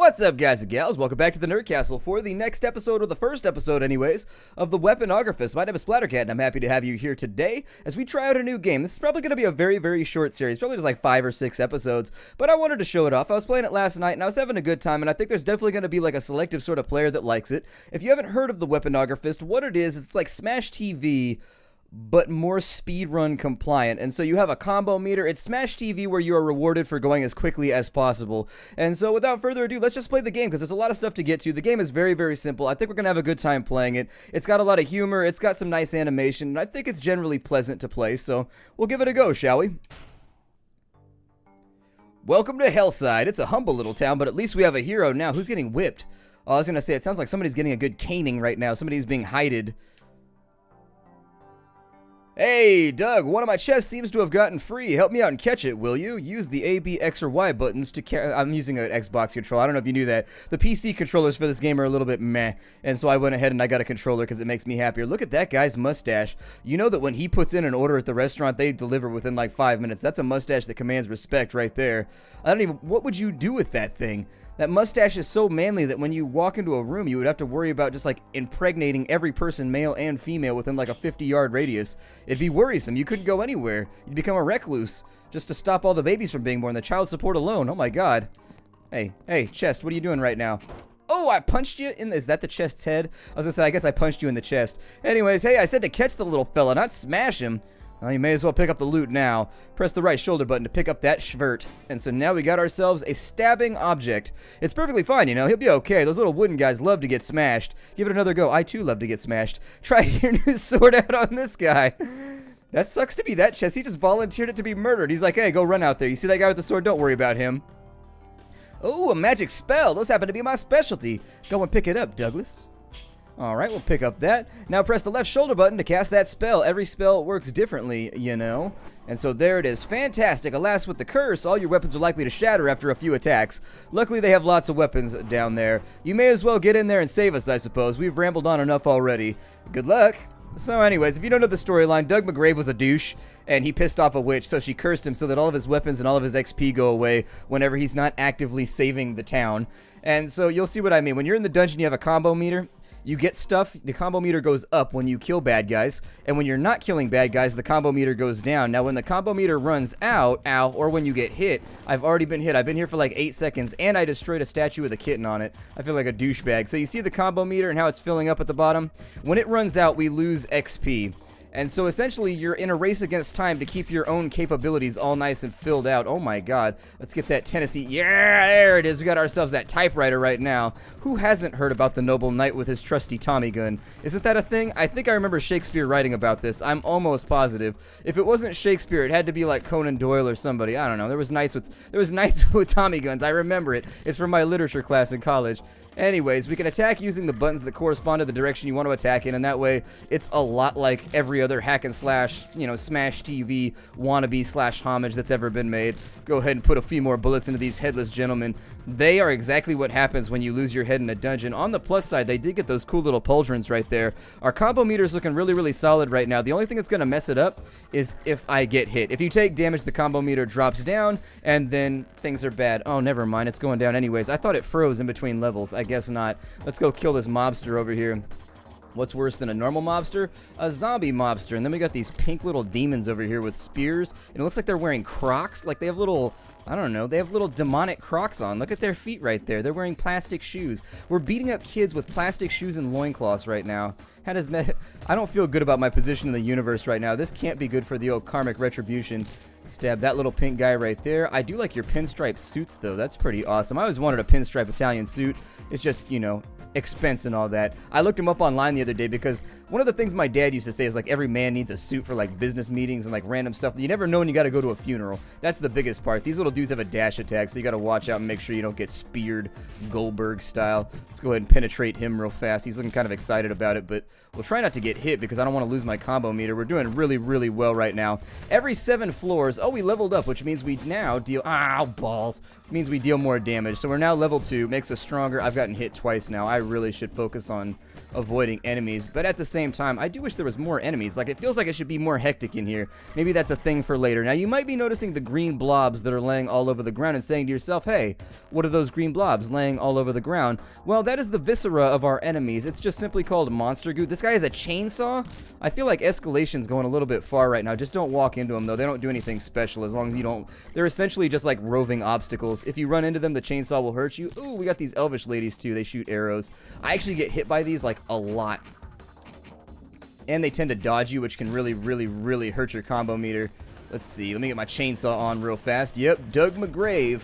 What's up, guys and gals? Welcome back to the Nerd Castle for the next episode, or the first episode anyways, of the Weaponographist. My name is Splattercat, and I'm happy to have you here today as we try out a new game. This is probably going to be a very, very short series, probably just like 5 or 6 episodes, but I wanted to show it off. I was playing it last night, and I was having a good time, and I think there's definitely going to be like a selective sort of player that likes it. If you haven't heard of the Weaponographist, what it is, it's like Smash TV, but more speedrun compliant. And so you have a combo meter. It's Smash TV where you are rewarded for going as quickly as possible. And so without further ado, let's just play the game because there's a lot of stuff to get to. The game is very, very simple. I think we're going to have a good time playing it. It's got a lot of humor. It's got some nice animation. And I think it's generally pleasant to play. So we'll give it a go, shall we? Welcome to Hellside. It's a humble little town, but at least we have a hero now. Who's getting whipped? Oh, I was going to say, it sounds like somebody's getting a good caning right now. Somebody's being hided. Hey, Doug, one of my chests seems to have gotten free. Help me out and catch it, will you? Use the A, B, X, or Y buttons to I'm using an Xbox controller. I don't know if you knew that. The PC controllers for this game are a little bit meh, and so I went ahead and I got a controller because it makes me happier. Look at that guy's mustache. You know that when he puts in an order at the restaurant, they deliver within like 5 minutes. That's a mustache that commands respect right there. What would you do with that thing? That mustache is so manly that when you walk into a room, you would have to worry about just like impregnating every person, male and female, within like a 50-yard radius. It'd be worrisome. You couldn't go anywhere. You'd become a recluse just to stop all the babies from being born. The child support alone. Oh my god. Hey, chest, what are you doing right now? Oh, I punched you in the... Is that the chest's head? I was gonna say, I guess I punched you in the chest. Anyways, hey, I said to catch the little fella, not smash him. Well, you may as well pick up the loot now. Press the right shoulder button to pick up that schvert. And so now we got ourselves a stabbing object. It's perfectly fine, you know. He'll be okay. Those little wooden guys love to get smashed. Give it another go. I, too, love to get smashed. Try your new sword out on this guy. That sucks to be that chest. He just volunteered it to be murdered. He's like, hey, go run out there. You see that guy with the sword? Don't worry about him. Oh, a magic spell. Those happen to be my specialty. Go and pick it up, Douglas. Alright, we'll pick up that. Now press the left shoulder button to cast that spell. Every spell works differently, you know. And so there it is. Fantastic. Alas, with the curse, all your weapons are likely to shatter after a few attacks. Luckily, they have lots of weapons down there. You may as well get in there and save us, I suppose. We've rambled on enough already. Good luck. So anyways, if you don't know the storyline, Doug McGrave was a douche, and he pissed off a witch, so she cursed him so that all of his weapons and all of his XP go away whenever he's not actively saving the town. And so you'll see what I mean. When you're in the dungeon, you have a combo meter. You get stuff, the combo meter goes up when you kill bad guys, and when you're not killing bad guys, the combo meter goes down. Now, when the combo meter runs out, or when you get hit, I've already been hit. I've been here for like 8 seconds, and I destroyed a statue with a kitten on it. I feel like a douchebag. So you see the combo meter and how it's filling up at the bottom? When it runs out, we lose XP. And so essentially, you're in a race against time to keep your own capabilities all nice and filled out. Oh my god. Let's get that Tennessee. Yeah, there it is. We got ourselves that typewriter right now. Who hasn't heard about the noble knight with his trusty Tommy gun? Isn't that a thing? I think I remember Shakespeare writing about this. I'm almost positive. If it wasn't Shakespeare, it had to be like Conan Doyle or somebody. I don't know. There was knights with Tommy guns. I remember it. It's from my literature class in college. Anyways, we can attack using the buttons that correspond to the direction you want to attack in, and that way it's a lot like every other hack and slash, you know, Smash TV wannabe slash homage that's ever been made. Go ahead and put a few more bullets into these headless gentlemen. They are exactly what happens when you lose your head in a dungeon. On the plus side, they did get those cool little pauldrons right there. Our combo meter is looking really, really solid right now. The only thing that's going to mess it up is if I get hit. If you take damage, the combo meter drops down, and then things are bad. Oh, never mind. It's going down anyways. I thought it froze in between levels. I guess not. Let's go kill this mobster over here. What's worse than a normal mobster? A zombie mobster. And then we got these pink little demons over here with spears. And it looks like they're wearing Crocs. Like they have little... I don't know, they have little demonic Crocs on. Look at their feet right there. They're wearing plastic shoes. We're beating up kids with plastic shoes and loincloths right now. How does that... I don't feel good about my position in the universe right now. This can't be good for the old karmic retribution. Stab that little pink guy right there. I do like your pinstripe suits, though. That's pretty awesome. I always wanted a pinstripe Italian suit. It's just, you know, expense and all that. I looked him up online the other day because one of the things my dad used to say is like every man needs a suit for like business meetings and like random stuff. You never know when you got to go to a funeral. That's the biggest part. These little dudes have a dash attack, so you got to watch out and make sure you don't get speared Goldberg style. Let's go ahead and penetrate him real fast. He's looking kind of excited about it, but we'll try not to get hit because I don't want to lose my combo meter. We're doing really, really well right now. Every 7 floors, oh, we leveled up, which means we now deal, ow, balls, means we deal more damage. So we're now level 2, makes us stronger. I've gotten hit twice now. I really should focus on avoiding enemies. But at the same time, I do wish there was more enemies. Like, it feels like it should be more hectic in here. Maybe that's a thing for later. Now, you might be noticing the green blobs that are laying all over the ground and saying to yourself, hey, what are those green blobs laying all over the ground? Well, that is the viscera of our enemies. It's just simply called monster goo. This guy has a chainsaw. I feel like escalation's going a little bit far right now. Just don't walk into them, though. They don't do anything special as long as you don't. They're essentially just like roving obstacles. If you run into them, the chainsaw will hurt you. Ooh, we got these elvish ladies, too. They shoot arrows. I actually get hit by these, like, a lot. And they tend to dodge you, which can really, really, really hurt your combo meter. Let's see. Let me get my chainsaw on real fast. Yep, Doug McGrave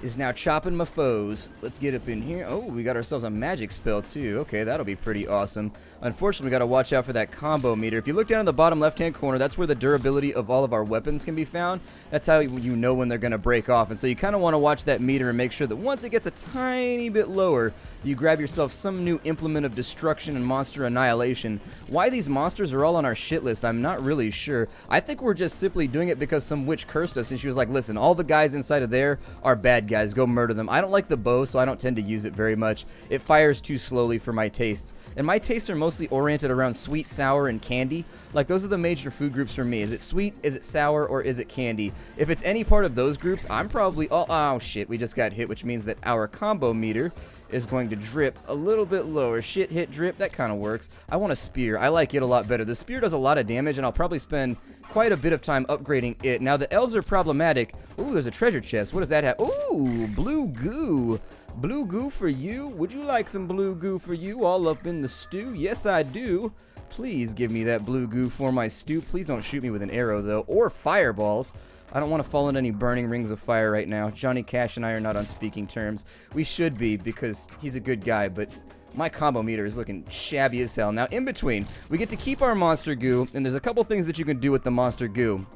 is now chopping my foes. Let's get up in here. Oh, we got ourselves a magic spell, too. Okay, that'll be pretty awesome. Unfortunately, we got to watch out for that combo meter. If you look down in the bottom left-hand corner, that's where the durability of all of our weapons can be found. That's how you know when they're going to break off. And so you kind of want to watch that meter and make sure that once it gets a tiny bit lower, you grab yourself some new implement of destruction and monster annihilation. Why these monsters are all on our shit list, I'm not really sure. I think we're just simply doing it because some witch cursed us and she was like, listen, all the guys inside of there are bad guys. Go murder them. I don't like the bow, so I don't tend to use it very much. It fires too slowly for my tastes. And my tastes are mostly oriented around sweet, sour, and candy. Like, those are the major food groups for me. Is it sweet, is it sour, or is it candy? If it's any part of those groups, I'm probably... Oh, shit. We just got hit, which means that our combo meter is going to drip a little bit lower. Shit, hit, drip. That kind of works. I want a spear. I like it a lot better. The spear does a lot of damage, and I'll probably spend quite a bit of time upgrading it. Now, the elves are problematic. Ooh, there's a treasure chest. What does that have? Ooh, blue goo. Blue goo for you? Would you like some blue goo for you all up in the stew? Yes, I do. Please give me that blue goo for my stew. Please don't shoot me with an arrow, though, or fireballs. I don't want to fall into any burning rings of fire right now. Johnny Cash and I are not on speaking terms. We should be, because he's a good guy, but my combo meter is looking shabby as hell. Now, in between, we get to keep our monster goo, and there's a couple things that you can do with the monster goo.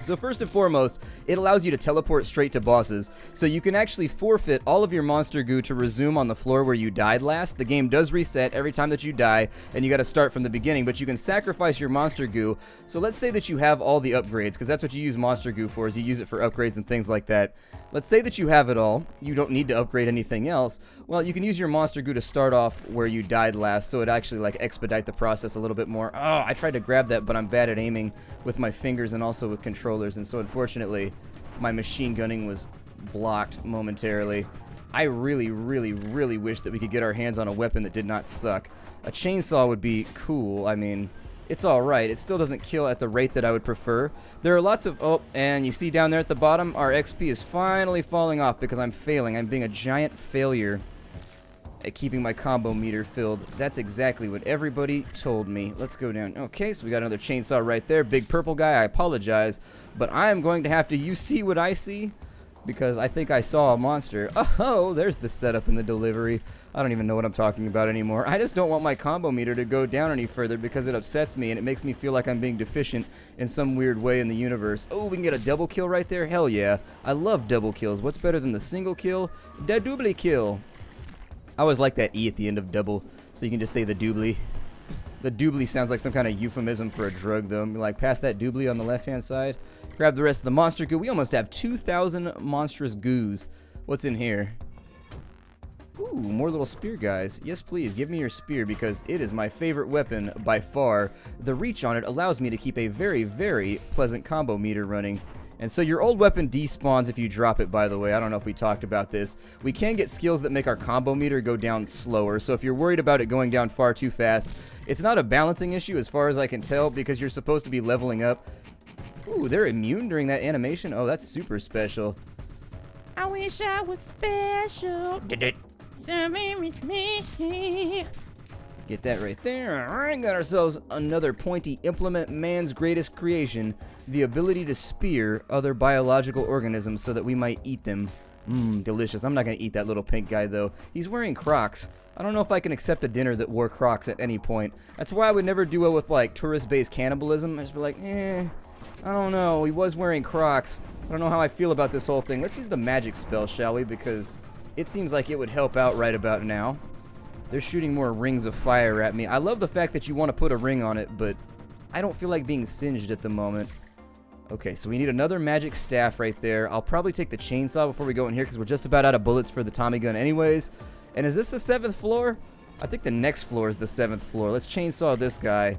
So first and foremost, it allows you to teleport straight to bosses, so you can actually forfeit all of your monster goo to resume on the floor where you died last. The game does reset every time that you die, and you got to start from the beginning, but you can sacrifice your monster goo. So let's say that you have all the upgrades, because that's what you use monster goo for, is you use it for upgrades and things like that. Let's say that you have it all, you don't need to upgrade anything else. Well, you can use your monster goo to start off where you died last, so it actually like expedite the process a little bit more. Oh, I tried to grab that, but I'm bad at aiming with my fingers and also with controllers, and so unfortunately my machine gunning was blocked momentarily. I really, really, really wish that we could get our hands on a weapon that did not suck. A chainsaw would be cool. I mean, it's alright. It still doesn't kill at the rate that I would prefer. There are lots of... Oh, and you see down there at the bottom, our XP is finally falling off because I'm failing. I'm being a giant failure at keeping my combo meter filled. That's exactly what everybody told me. Let's go down. Okay, so we got another chainsaw right there. Big purple guy, I apologize, but I am going to have to... You see what I see? Because I think I saw a monster. Oh, there's the setup and the delivery. I don't even know what I'm talking about anymore. I just don't want my combo meter to go down any further because it upsets me and it makes me feel like I'm being deficient in some weird way in the universe. Oh, we can get a double kill right there? Hell yeah. I love double kills. What's better than the single kill? The double kill. I always like that E at the end of double, so you can just say the doobly. The doobly sounds like some kind of euphemism for a drug, though. Like, pass that doobly on the left-hand side. Grab the rest of the monster goo. We almost have 2,000 monstrous goos. What's in here? Ooh, more little spear guys. Yes, please, give me your spear because it is my favorite weapon by far. The reach on it allows me to keep a very, very pleasant combo meter running. And so your old weapon despawns if you drop it, by the way. I don't know if we talked about this. We can get skills that make our combo meter go down slower. So if you're worried about it going down far too fast, it's not a balancing issue as far as I can tell because you're supposed to be leveling up. Ooh, they're immune during that animation? Oh, that's super special. I wish I was special. Get that right there. Alright, got ourselves another pointy implement, man's greatest creation, the ability to spear other biological organisms so that we might eat them. Mmm, delicious. I'm not going to eat that little pink guy, though. He's wearing Crocs. I don't know if I can accept a dinner that wore Crocs at any point. That's why I would never do well with, like, tourist-based cannibalism. I just be like, I don't know. He was wearing Crocs. I don't know how I feel about this whole thing. Let's use the magic spell, shall we? Because it seems like it would help out right about now. They're shooting more rings of fire at me. I love the fact that you want to put a ring on it, but I don't feel like being singed at the moment. Okay, so we need another magic staff right there. I'll probably take the chainsaw before we go in here because we're just about out of bullets for the Tommy gun anyways. And is this the 7th floor? I think the next floor is the 7th floor. Let's chainsaw this guy,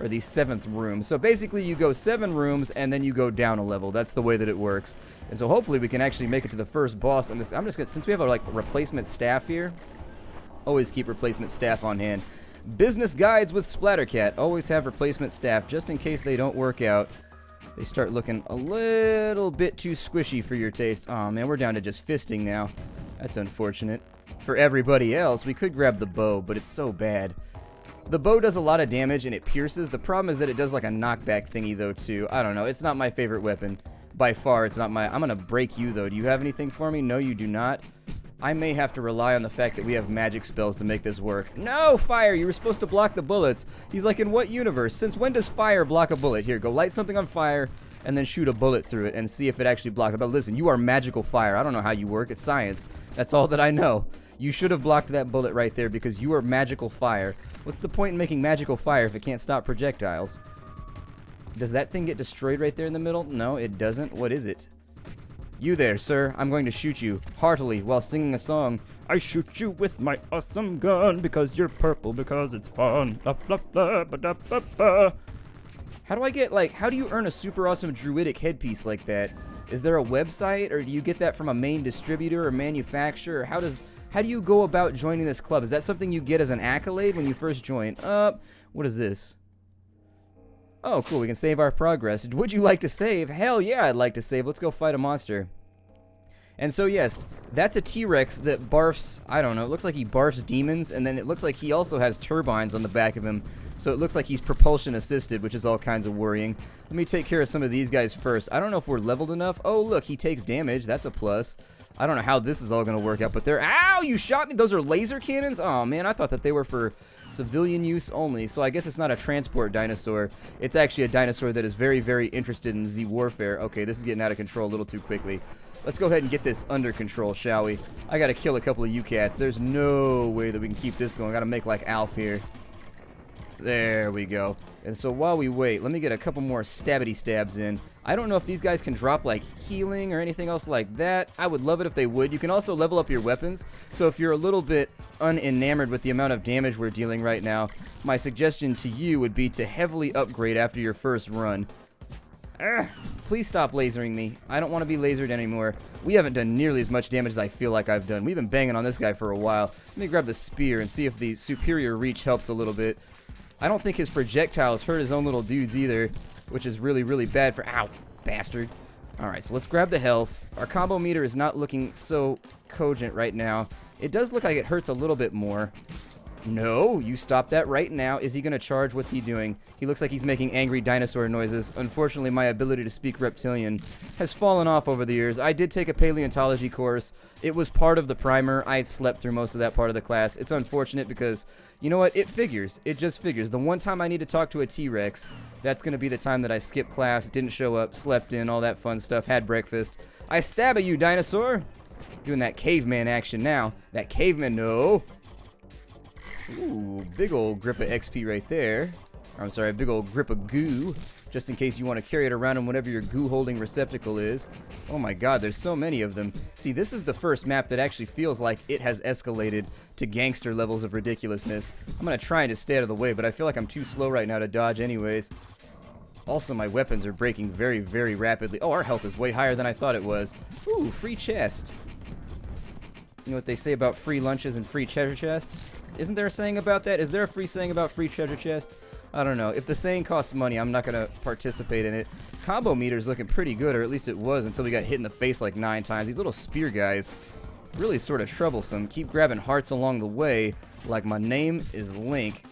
or the 7th room. So basically you go 7 rooms and then you go down a level. That's the way that it works. And so hopefully we can actually make it to the first boss. And this, I'm just gonna, since we have a like replacement staff here, always keep replacement staff on hand. Business guides with Splattercat. Always have replacement staff just in case they don't work out. They start looking a little bit too squishy for your taste. Aw, man, we're down to just fisting now. That's unfortunate. For everybody else, we could grab the bow, but it's so bad. The bow does a lot of damage and it pierces. The problem is that it does like a knockback thingy though too. I don't know. It's not my favorite weapon. By far, it's not my... I'm gonna break you though. Do you have anything for me? No, you do not. I may have to rely on the fact that we have magic spells to make this work. No, fire! You were supposed to block the bullets. He's like, in what universe? Since when does fire block a bullet? Here, go light something on fire and then shoot a bullet through it and see if it actually blocks it. But listen, you are magical fire. I don't know how you work. It's science. That's all that I know. You should have blocked that bullet right there because you are magical fire. What's the point in making magical fire if it can't stop projectiles? Does that thing get destroyed right there in the middle? No, it doesn't. What is it? You there, sir. I'm going to shoot you heartily while singing a song. I shoot you with my awesome gun because you're purple because it's fun. Blah, blah, blah, blah, blah, blah. How do I get, like, how do you earn a super awesome druidic headpiece like that? Is there a website, or do you get that from a main distributor or manufacturer? Or how do you go about joining this club? Is that something you get as an accolade when you first join? What is this? Oh, cool. We can save our progress. Would you like to save? Hell yeah, I'd like to save. Let's go fight a monster. And so, yes, that's a T-Rex that barfs, I don't know, it looks like he barfs demons, and then it looks like he also has turbines on the back of him, so it looks like he's propulsion assisted, which is all kinds of worrying. Let me take care of some of these guys first. I don't know if we're leveled enough. Oh, look, he takes damage. That's a plus. I don't know how this is all going to work out, but they're... Ow, you shot me! Those are laser cannons? Oh, man, I thought that they were for civilian use only, so I guess it's not a transport dinosaur. It's actually a dinosaur that is very, very interested in Z-warfare. Okay, this is getting out of control a little too quickly. Let's go ahead and get this under control, shall we? I gotta kill a couple of you cats. There's no way that we can keep this going. Gotta make like Alf here. There we go. And so while we wait, let me get a couple more stabbity stabs in. I don't know if these guys can drop like healing or anything else like that. I would love it if they would. You can also level up your weapons. So if you're a little bit unenamored with the amount of damage we're dealing right now, my suggestion to you would be to heavily upgrade after your first run. Please stop lasering me. I don't want to be lasered anymore. We haven't done nearly as much damage as I feel like I've done. We've been banging on this guy for a while. Let me grab the spear and see if the superior reach helps a little bit. I don't think his projectiles hurt his own little dudes either, which is really, really bad for... Ow, bastard. Alright, so let's grab the health. Our combo meter is not looking so cogent right now. It does look like it hurts a little bit more. No, you stop that right now. Is he going to charge? What's he doing? He looks like he's making angry dinosaur noises. Unfortunately, my ability to speak reptilian has fallen off over the years. I did take a paleontology course. It was part of the primer. I slept through most of that part of the class. It's unfortunate because, you know what? It figures. It just figures. The one time I need to talk to a T-Rex, that's going to be the time that I skipped class, didn't show up, slept in, all that fun stuff, had breakfast. I stab at you, dinosaur! Doing that caveman action now. That caveman, no! Ooh, big old grip of XP right there. I'm sorry, a big old grip of goo, just in case you want to carry it around in whatever your goo-holding receptacle is. Oh my god, there's so many of them. See, this is the first map that actually feels like it has escalated to gangster levels of ridiculousness. I'm going to try and just stay out of the way, but I feel like I'm too slow right now to dodge anyways. Also, my weapons are breaking very, very rapidly. Oh, our health is way higher than I thought it was. Ooh, free chest. You know what they say about free lunches and free treasure chests? Isn't there a saying about that? Is there a free saying about free treasure chests? I don't know. If the saying costs money, I'm not going to participate in it. Combo meter's looking pretty good, or at least it was until we got hit in the face like 9 times. These little spear guys, really sort of troublesome. Keep grabbing hearts along the way, like my name is Link.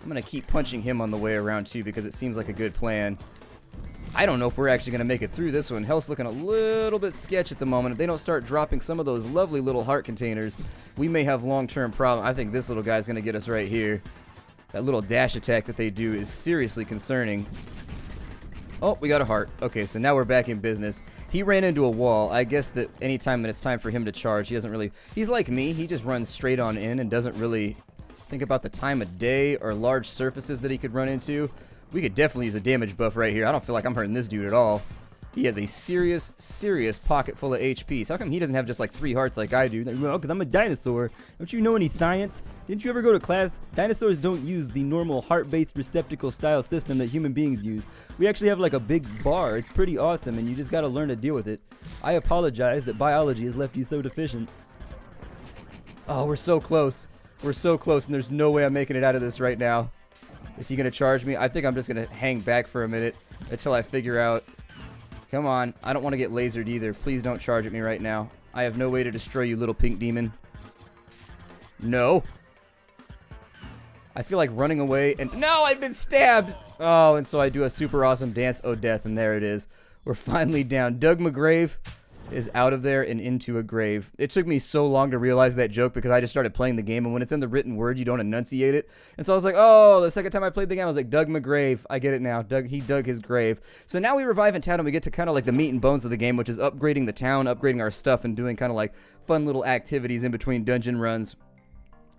I'm going to keep punching him on the way around too, because it seems like a good plan. I don't know if we're actually going to make it through this one. Health's looking a little bit sketch at the moment. If they don't start dropping some of those lovely little heart containers, we may have long-term problems. I think this little guy's going to get us right here. That little dash attack that they do is seriously concerning. Oh, we got a heart. Okay, so now we're back in business. He ran into a wall. I guess that anytime that it's time for him to charge, he doesn't really... He's like me. He just runs straight on in and doesn't really think about the time of day or large surfaces that he could run into. We could definitely use a damage buff right here. I don't feel like I'm hurting this dude at all. He has a serious pocket full of HP. So how come he doesn't have just like 3 hearts like I do? Well, because I'm a dinosaur. Don't you know any science? Didn't you ever go to class? Dinosaurs don't use the normal heart-based receptacle style system that human beings use. We actually have like a big bar. It's pretty awesome, and you just gotta learn to deal with it. I apologize that biology has left you so deficient. Oh, we're so close. We're so close, and there's no way I'm making it out of this right now. Is he gonna charge me? I think I'm just gonna hang back for a minute until I figure out. Come on. I don't want to get lasered either. Please don't charge at me right now. I have no way to destroy you, little pink demon. No. I feel like running away and... No, I've been stabbed! Oh, and so I do a super awesome dance. Oh, death, and there it is. We're finally down. Doug McGrave is out of there and into a grave. It took me so long to realize that joke because I just started playing the game, and when it's in the written word, you don't enunciate it. And so I was like, oh, the second time I played the game, I was like, Doug McGrave. I get it now. He dug his grave. So now we revive in town, and we get to kind of like the meat and bones of the game, which is upgrading the town, upgrading our stuff, and doing kind of like fun little activities in between dungeon runs.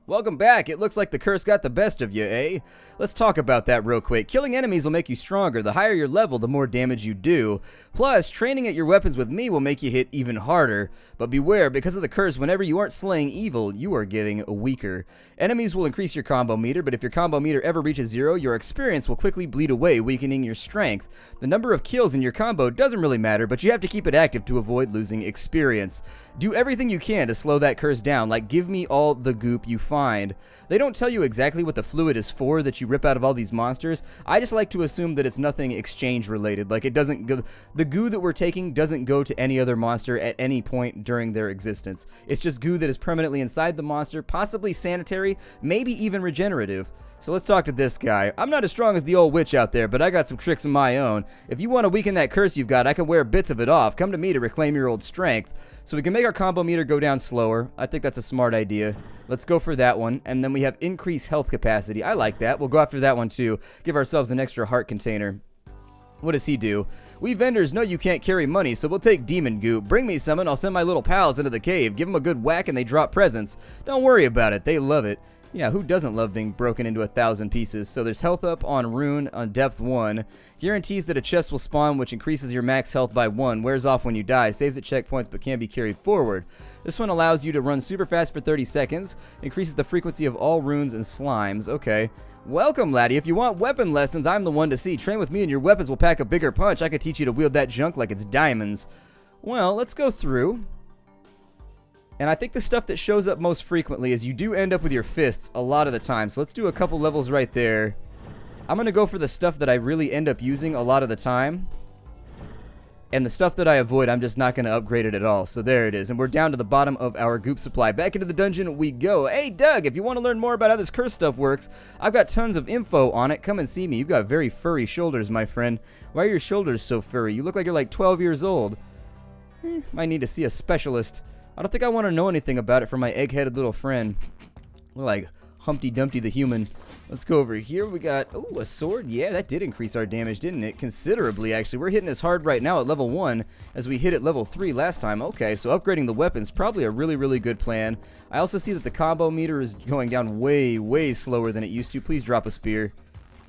Welcome back. It looks like the curse got the best of you, eh? Let's talk about that real quick. Killing enemies will make you stronger. The higher your level, the more damage you do. Plus, training at your weapons with me will make you hit even harder. But beware, because of the curse, whenever you aren't slaying evil, you are getting weaker. Enemies will increase your combo meter, but if your combo meter ever reaches 0, your experience will quickly bleed away, weakening your strength. The number of kills in your combo doesn't really matter, but you have to keep it active to avoid losing experience. Do everything you can to slow that curse down, like give me all the goop you find. They don't tell you exactly what the fluid is for that you rip out of all these monsters. I just like to assume that it's nothing exchange related. Like it doesn't go, the goo that we're taking doesn't go to any other monster at any point during their existence. It's just goo that is permanently inside the monster, possibly sanitary, maybe even regenerative. So let's talk to this guy. I'm not as strong as the old witch out there, but I got some tricks of my own. If you want to weaken that curse you've got, I can wear bits of it off. Come to me to reclaim your old strength. So we can make our combo meter go down slower. I think that's a smart idea. Let's go for that one. And then we have increased health capacity. I like that. We'll go after that one too. Give ourselves an extra heart container. What does he do? We vendors know you can't carry money, so we'll take demon goo. Bring me some and I'll send my little pals into the cave. Give them a good whack and they drop presents. Don't worry about it. They love it. Yeah, who doesn't love being broken into 1,000 pieces? So there's health up on rune on depth 1. Guarantees that a chest will spawn, which increases your max health by 1. Wears off when you die. Saves at checkpoints, but can be carried forward. This one allows you to run super fast for 30 seconds. Increases the frequency of all runes and slimes. Okay. Welcome, laddie. If you want weapon lessons, I'm the one to see. Train with me and your weapons will pack a bigger punch. I could teach you to wield that junk like it's diamonds. Well, let's go through. And I think the stuff that shows up most frequently is you do end up with your fists a lot of the time. So let's do a couple levels right there. I'm going to go for the stuff that I really end up using a lot of the time. And the stuff that I avoid, I'm just not going to upgrade it at all. So there it is. And we're down to the bottom of our goop supply. Back into the dungeon we go. Hey, Doug, if you want to learn more about how this curse stuff works, I've got tons of info on it. Come and see me. You've got very furry shoulders, my friend. Why are your shoulders so furry? You look like you're like 12 years old. Might need to see a specialist. I don't think I want to know anything about it from my egg-headed little friend. Look like Humpty Dumpty the human. Let's go over here. We got, oh, a sword. Yeah, that did increase our damage, didn't it? Considerably, actually. We're hitting as hard right now at level 1 as we hit at level 3 last time. Okay, so upgrading the weapons, probably a really, really good plan. I also see that the combo meter is going down way, way slower than it used to. Please drop a spear.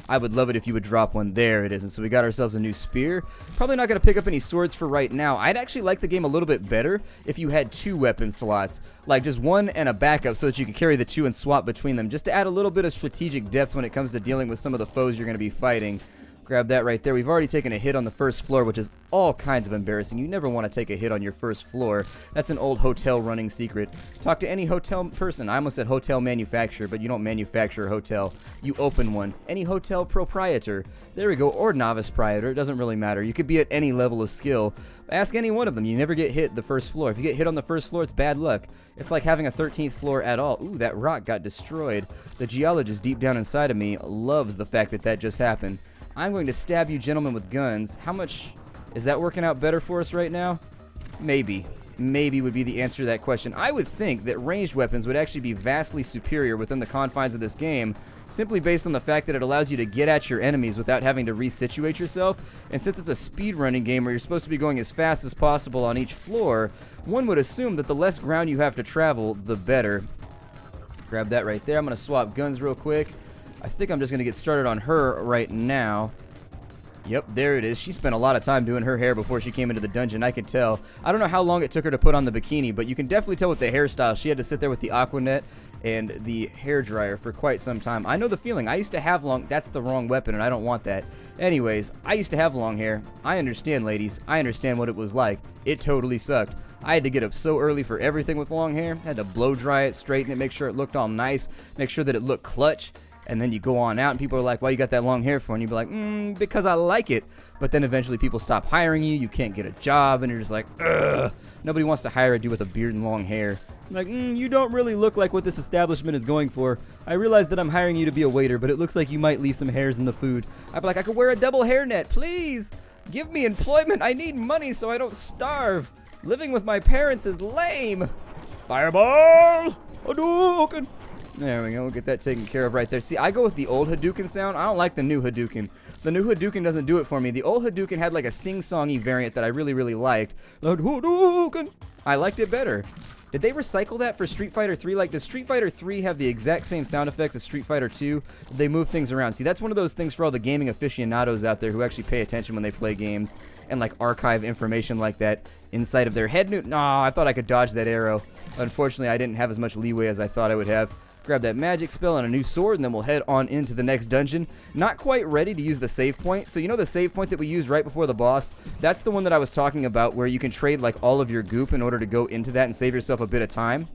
I would love it if you would drop one. There it is. And so we got ourselves a new spear. Probably not going to pick up any swords for right now. I'd actually like the game a little bit better if you had 2 weapon slots. Like just one and a backup so that you could carry the 2 and swap between them. Just to add a little bit of strategic depth when it comes to dealing with some of the foes you're going to be fighting. Grab that right there. We've already taken a hit on the first floor, which is all kinds of embarrassing. You never want to take a hit on your first floor. That's an old hotel running secret. Talk to any hotel person. I almost said hotel manufacturer, but you don't manufacture a hotel. You open one. Any hotel proprietor. There we go. Or novice proprietor. It doesn't really matter. You could be at any level of skill. Ask any one of them. You never get hit the first floor. If you get hit on the first floor, it's bad luck. It's like having a 13th floor at all. Ooh, that rock got destroyed. The geologist deep down inside of me loves the fact that that just happened. I'm going to stab you gentlemen with guns. How much... Is that working out better for us right now? Maybe. Maybe would be the answer to that question. I would think that ranged weapons would actually be vastly superior within the confines of this game, simply based on the fact that it allows you to get at your enemies without having to resituate yourself. And since it's a speedrunning game where you're supposed to be going as fast as possible on each floor, one would assume that the less ground you have to travel, the better. Grab that right there. I'm going to swap guns real quick. I think I'm just going to get started on her right now. Yep, there it is. She spent a lot of time doing her hair before she came into the dungeon, I could tell. I don't know how long it took her to put on the bikini, but you can definitely tell with the hairstyle. She had to sit there with the Aquanet and the hair dryer for quite some time. I know the feeling. I used to have long... That's the wrong weapon, and I don't want that. Anyways, I used to have long hair. I understand, ladies. I understand what it was like. It totally sucked. I had to get up so early for everything with long hair. I had to blow dry it, straighten it, make sure it looked all nice, make sure that it looked clutch. And then you go on out and people are like, why you got that long hair for? And you'd be like, because I like it. But then eventually people stop hiring you. You can't get a job. And you're just like, ugh. Nobody wants to hire a dude with a beard and long hair. I'm like, you don't really look like what this establishment is going for. I realize that I'm hiring you to be a waiter, but it looks like you might leave some hairs in the food. I'd be like, I could wear a double hairnet, please. Give me employment. I need money so I don't starve. Living with my parents is lame. Fireball! Hadouken! There we go. We'll get that taken care of right there. See, I go with the old Hadouken sound. I don't like the new Hadouken. The new Hadouken doesn't do it for me. The old Hadouken had like a sing-songy variant that I really, really liked. Hadouken! I liked it better. Did they recycle that for Street Fighter 3? Like, does Street Fighter 3 have the exact same sound effects as Street Fighter 2? They move things around. See, that's one of those things for all the gaming aficionados out there who actually pay attention when they play games and, like, archive information like that inside of their head. No, I thought I could dodge that arrow. Unfortunately, I didn't have as much leeway as I thought I would have. Grab that magic spell and a new sword, and then we'll head on into the next dungeon. Not quite ready to use the save point. So you know the save point that we used right before the boss? That's the one that I was talking about where you can trade like all of your goop in order to go into that and save yourself a bit of time.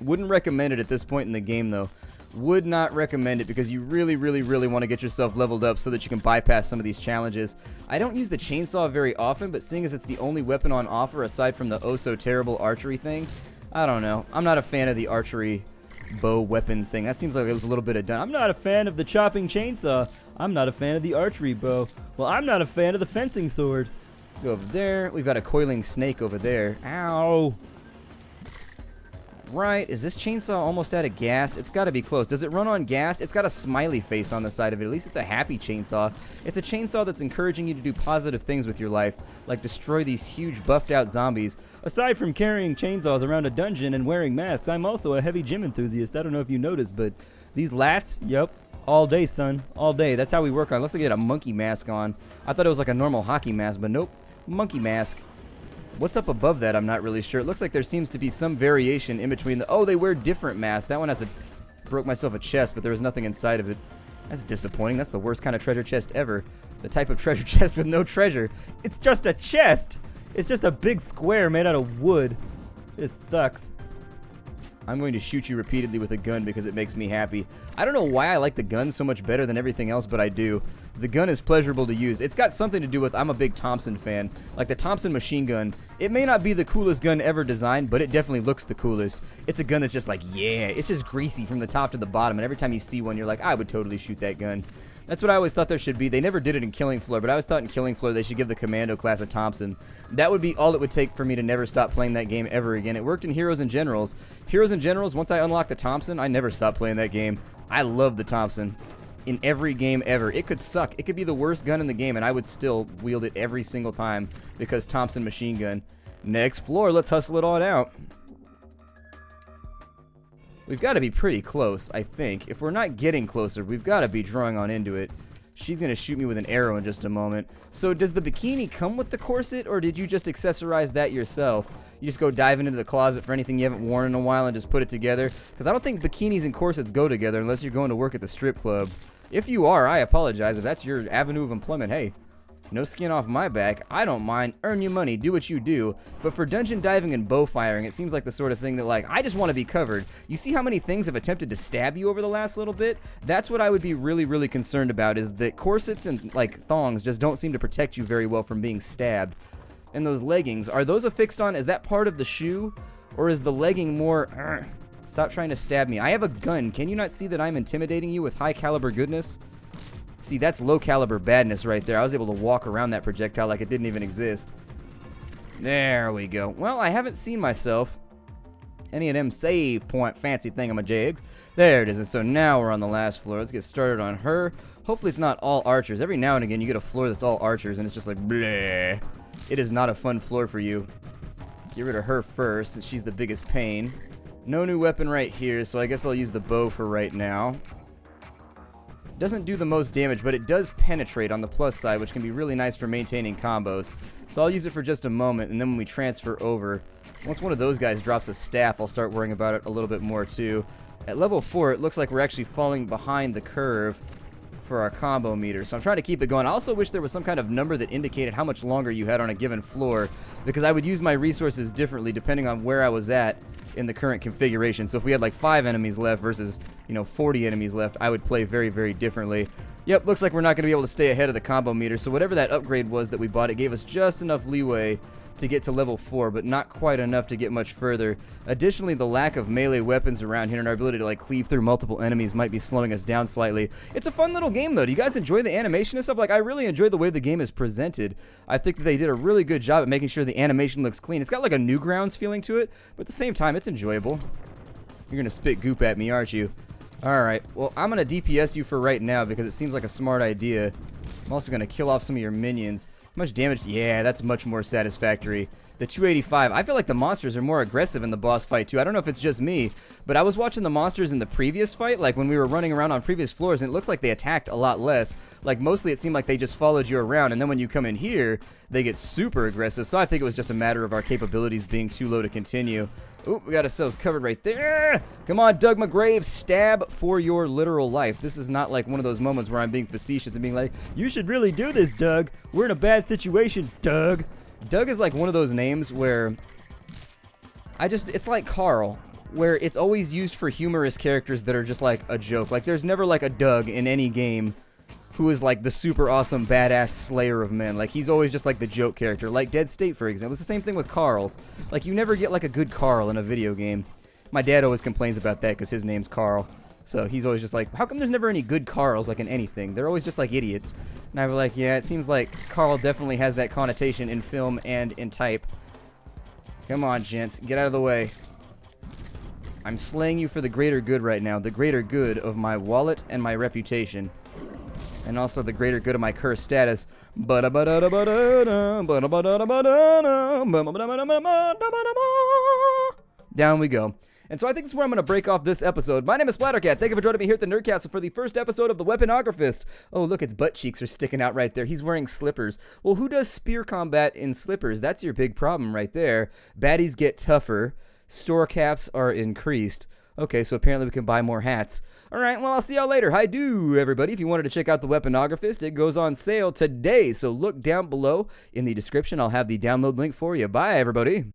Wouldn't recommend it at this point in the game though. Would not recommend it because you really, really, really want to get yourself leveled up so that you can bypass some of these challenges. I don't use the chainsaw very often, but seeing as it's the only weapon on offer aside from the oh-so-terrible archery thing, I don't know. I'm not a fan of the archery bow weapon thing. That seems like it was a little bit of done. I'm not a fan of the chopping chainsaw. I'm not a fan of the archery bow. Well, I'm not a fan of the fencing sword. Let's go over there. We've got a coiling snake over there. Ow. Right. Is this chainsaw almost out of gas? It's got to be close. Does it run on gas? It's got a smiley face on the side of it. At least it's a happy chainsaw. It's a chainsaw that's encouraging you to do positive things with your life, like destroy these huge buffed out zombies. Aside from carrying chainsaws around a dungeon and wearing masks, I'm also a heavy gym enthusiast. I don't know if you noticed, but these lats, yep, all day, son, all day. That's how we work on. Looks like he had a monkey mask on. I thought it was like a normal hockey mask, but nope, monkey mask. What's up above that? I'm not really sure. It looks like there seems to be some variation in between the... Oh, they wear different masks. That one has a... Broke myself a chest, but there was nothing inside of it. That's disappointing. That's the worst kind of treasure chest ever. The type of treasure chest with no treasure. It's just a chest! It's just a big square made out of wood. It sucks. I'm going to shoot you repeatedly with a gun because it makes me happy. I don't know why I like the gun so much better than everything else, but I do. The gun is pleasurable to use. It's got something to do with I'm a big Thompson fan. Like the Thompson machine gun. It may not be the coolest gun ever designed, but it definitely looks the coolest. It's a gun that's just like, yeah, it's just greasy from the top to the bottom, and every time you see one, you're like, I would totally shoot that gun. That's what I always thought there should be. They never did it in Killing Floor, but I always thought in Killing Floor they should give the Commando class a Thompson. That would be all it would take for me to never stop playing that game ever again. It worked in Heroes and Generals. Heroes and Generals, once I unlocked the Thompson, I never stopped playing that game. I love the Thompson. In every game ever. It could suck. It could be the worst gun in the game, and I would still wield it every single time because Thompson machine gun. Next floor, let's hustle it on out. We've got to be pretty close, I think. If we're not getting closer, we've got to be drawing on into it. She's going to shoot me with an arrow in just a moment. So does the bikini come with the corset, or did you just accessorize that yourself? You just go diving into the closet for anything you haven't worn in a while and just put it together? Because I don't think bikinis and corsets go together unless you're going to work at the strip club. If you are, I apologize. If that's your avenue of employment, hey, no skin off my back. I don't mind. Earn your money. Do what you do. But for dungeon diving and bow firing, it seems like the sort of thing that, like, I just want to be covered. You see how many things have attempted to stab you over the last little bit? That's what I would be really, really concerned about, is that corsets and, like, thongs just don't seem to protect you very well from being stabbed. And those leggings, are those affixed on? Is that part of the shoe? Or is the legging more... Stop trying to stab me. I have a gun. Can you not see that I'm intimidating you with high caliber goodness? See, that's low caliber badness right there. I was able to walk around that projectile like it didn't even exist. There we go. Well, I haven't seen myself any of them save point fancy thingamajigs. There it is. And so now we're on the last floor. Let's get started on her. Hopefully it's not all archers. Every now and again you get a floor that's all archers and it's just like bleh. It is not a fun floor for you. Get rid of her first since she's the biggest pain. No new weapon right here, so I guess I'll use the bow for right now. Doesn't do the most damage, but it does penetrate on the plus side, which can be really nice for maintaining combos. So I'll use it for just a moment, and then when we transfer over, once one of those guys drops a staff, I'll start worrying about it a little bit more too. At level 4, it looks like we're actually falling behind the curve for our combo meter, so I'm trying to keep it going. I also wish there was some kind of number that indicated how much longer you had on a given floor, because I would use my resources differently depending on where I was at in the current configuration. So if we had like 5 enemies left versus, 40 enemies left, I would play very, very differently. Yep, looks like we're not going to be able to stay ahead of the combo meter, so whatever that upgrade was that we bought, it gave us just enough leeway to get to level 4, but not quite enough to get much further. Additionally, the lack of melee weapons around here and our ability to like cleave through multiple enemies might be slowing us down slightly. It's a fun little game though. Do you guys enjoy the animation and stuff? Like, I really enjoy the way the game is presented. I think that they did a really good job at making sure the animation looks clean. It's got like a Newgrounds feeling to it, but at the same time, it's enjoyable. You're gonna spit goop at me, aren't you? Alright, well, I'm gonna DPS you for right now because it seems like a smart idea. I'm also gonna kill off some of your minions. How much damage? Yeah, that's much more satisfactory. The 285, I feel like the monsters are more aggressive in the boss fight too. I don't know if it's just me, but I was watching the monsters in the previous fight, like when we were running around on previous floors, and it looks like they attacked a lot less. Like, mostly it seemed like they just followed you around, and then when you come in here, they get super aggressive. So I think it was just a matter of our capabilities being too low to continue. Oop, we got ourselves covered right there. Come on, Doug McGrave, stab for your literal life. This is not like one of those moments where I'm being facetious and being like, you should really do this, Doug. We're in a bad situation, Doug. Doug is like one of those names where it's like Carl, where it's always used for humorous characters that are just like a joke. Like, there's never like a Doug in any game who is like the super awesome badass slayer of men. Like, he's always just like the joke character, like Dead State, for example. It's the same thing with Carl's. Like, you never get like a good Carl in a video game. My dad always complains about that because his name's Carl. So he's always just like, how come there's never any good Carls like in anything? They're always just like idiots. And I was like, yeah, it seems like Carl definitely has that connotation in film and in type. Come on, gents, get out of the way. I'm slaying you for the greater good right now, the greater good of my wallet and my reputation. And also the greater good of my cursed status. Down we go. And so I think this is where I'm going to break off this episode. My name is Splattercat. Thank you for joining me here at the Nerdcastle for the first episode of the Weaponographist. Oh, look, its butt cheeks are sticking out right there. He's wearing slippers. Well, who does spear combat in slippers? That's your big problem right there. Baddies get tougher. Store caps are increased. Okay, so apparently we can buy more hats. Alright, well, I'll see y'all later. Hi do, everybody. If you wanted to check out the Weaponographist, it goes on sale today. So look down below in the description. I'll have the download link for you. Bye, everybody.